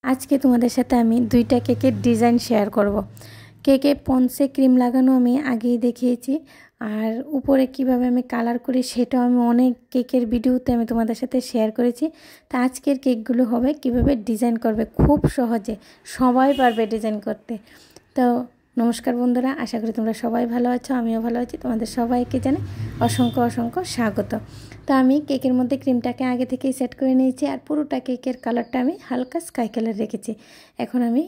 আজকে তোমাদের সাথে আমি দুইটা কেকের ডিজাইন শেয়ার করব। কেকে পন্সে ক্রিম লাগানো আমি আগেই দেখিয়েছি, আর উপরে কিভাবে আমি কালার করি সেটাও আমি অনেক কেকের ভিডিওতে আমি তোমাদের সাথে শেয়ার করেছি। তো আজকের কেকগুলো হবে কিভাবে ডিজাইন করবে, খুব সহজে সবাই পারবে ডিজাইন করতে। তো নমস্কার বন্ধুরা, আশা করি তোমরা সবাই ভালো আছো, আমিও ভালো আছি। তোমাদের সবাইকে জানাই অসংখ্য অসংখ্য স্বাগত। তো আমি কেকের মধ্যে ক্রিমটাকে আগে থেকেই সেট করে নিয়েছি, আর পুরোটা কেকের কালারটা আমি হালকা স্কাই কালার রেখেছি। এখন আমি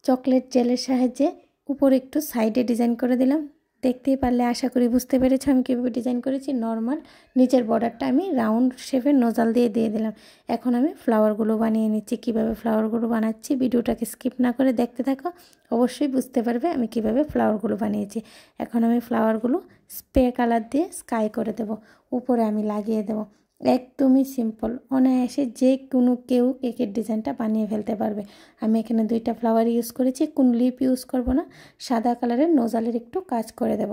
চকলেট জেলের সাহায্যে উপরে একটু সাইডে ডিজাইন করে দিলাম। দেখতেই পারলে আশা করি বুঝতে পেরেছো আমি কীভাবে ডিজাইন করেছি। নর্মাল নিচের বর্ডারটা আমি রাউন্ড শেপের নোজাল দিয়ে দিলাম। এখন আমি ফ্লাওয়ারগুলো বানিয়ে নিচ্ছি। কিভাবে ফ্লাওয়ারগুলো বানাচ্ছি ভিডিওটাকে স্কিপ না করে দেখতে থাকো, অবশ্যই বুঝতে পারবে আমি কিভাবে ফ্লাওয়ারগুলো বানিয়েছি। এখন আমি ফ্লাওয়ারগুলো স্প্রে কালার দিয়ে স্কাই করে দেব, উপরে আমি লাগিয়ে দেব। একদমই সিম্পল, অনায়াসে যে কোনো কেউ কেকের ডিজাইনটা বানিয়ে ফেলতে পারবে। আমি এখানে দুইটা ফ্লাওয়ার ইউজ করেছি, কোন লিপ ইউজ করব না। সাদা কালারের নোজালের একটু কাজ করে দেব,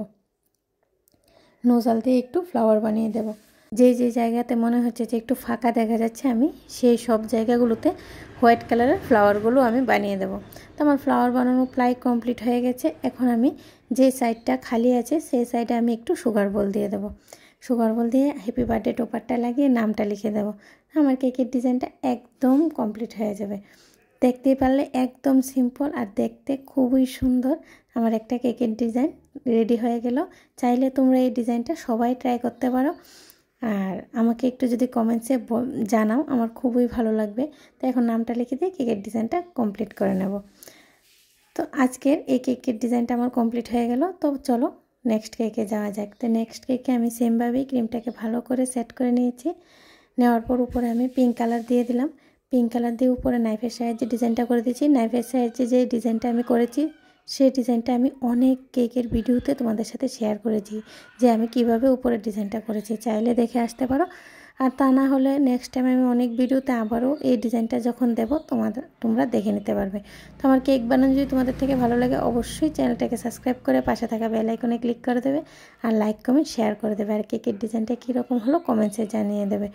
নোজাল দিয়ে একটু ফ্লাওয়ার বানিয়ে দেব। যে যে জায়গাতে মনে হচ্ছে যে একটু ফাঁকা দেখা যাচ্ছে, আমি সেই সব জায়গাগুলোতে হোয়াইট কালারের ফ্লাওয়ারগুলো আমি বানিয়ে দেব। তো আমার ফ্লাওয়ার বানানো প্রায় কমপ্লিট হয়ে গেছে। এখন আমি যে সাইডটা খালি আছে সেই সাইডে আমি একটু সুগার বল দিয়ে দেবো। সুগার বল দিয়ে হ্যাপি বার্থডে টোপারটা লাগিয়ে নামটা লিখে দেব। আমার কেকের ডিজাইনটা একদম কমপ্লিট হয়ে যাবে। দেখতেই পারলে একদম সিম্পল আর দেখতে খুবই সুন্দর আমার একটা কেকের ডিজাইন রেডি হয়ে গেল। চাইলে তোমরা এই ডিজাইনটা সবাই ট্রাই করতে পারো, আর আমাকে একটু যদি কমেন্টসে জানাও আমার খুবই ভালো লাগবে। তো এখন নামটা লিখে দিয়ে কেকের ডিজাইনটা কমপ্লিট করে নেব। তো আজকের এই কেকের ডিজাইনটা আমার কমপ্লিট হয়ে গেল। তো চলো নেক্সট কেকে যাওয়া যাক। তো নেক্সট কেকে আমি সেমভাবেই ক্রিমটাকে ভালো করে সেট করে নিয়েছি। নেওয়ার পর উপরে আমি পিঙ্ক কালার দিয়ে দিলাম। পিঙ্ক কালার দিয়ে উপরে নাইফের সাহায্যে ডিজাইনটা করে দিয়েছি। নাইফের সাহায্যে যে ডিজাইনটা আমি করেছি সেই ডিজাইনটা আমি অনেক কেকের ভিডিওতে তোমাদের সাথে শেয়ার করেছি, যে আমি কিভাবে উপরে ডিজাইনটা করেছি। চাইলে দেখে আসতে পারো, আর তা না হলে নেক্সট টাইম আমি অনেক ভিডিওতে আবারও এই ডিজাইনটা যখন দেবো তোমরা দেখে নিতে পারবে। তো আমার কেক বানানো যদি তোমাদের থেকে ভালো লাগে, অবশ্যই চ্যানেলটাকে সাবস্ক্রাইব করে পাশে থাকা বেল আইকনে ক্লিক করে দেবে, আর লাইক কমেন্ট শেয়ার করে দেবে, আর কেকের ডিজাইনটা কীরকম হলো কমেন্টসে জানিয়ে দেবে।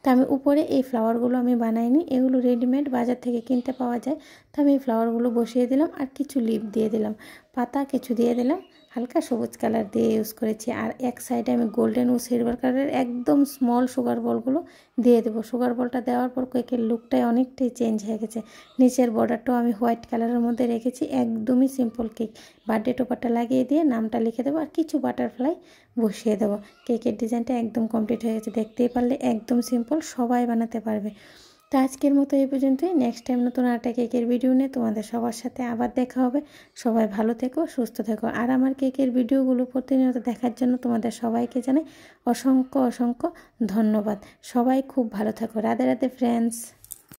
তো আমি উপরে এই ফ্লাওয়ারগুলো আমি বানাইনি, এগুলো রেডিমেড বাজার থেকে কিনতে পাওয়া যায়। তো আমি এই ফ্লাওয়ারগুলো বসিয়ে দিলাম, আর কিছু লিপ দিয়ে দিলাম, পাতা কিছু দিয়ে দিলাম, হালকা সবুজ কালার দিয়ে ইউজ করেছি। আর এক সাইডে আমি গোল্ডেন ও সিলভার কালারের একদম স্মল সুগার বলগুলো দিয়ে দেবো। সুগার বলটা দেওয়ার পর কেকের লুকটাই অনেকটাই চেঞ্জ হয়ে গেছে। নিচের বর্ডারটাও আমি হোয়াইট কালারের মধ্যে রেখেছি। একদমই সিম্পল কেক। বার্থডে টোপারটা লাগিয়ে দিয়ে নামটা লিখে দেবো, আর কিছু বাটারফ্লাই বসিয়ে দেবো। কেকের ডিজাইনটা একদম কমপ্লিট হয়ে গেছে। দেখতেই পারলে একদম সিম্পল, সবাই বানাতে পারবে। তো আজকের মতো এই পর্যন্তই। নেক্সট টাইম নতুন একটা কেকের ভিডিও নিয়ে তোমাদের সবার সাথে আবার দেখা হবে। সবাই ভালো থেকো, সুস্থ থেকো। আর আমার কেকের ভিডিওগুলো প্রতিনিয়ত দেখার জন্য তোমাদের সবাইকে জানাই অসংখ্য অসংখ্য ধন্যবাদ। সবাই খুব ভালো থাকো। রাধে রাধে ফ্রেন্ডস।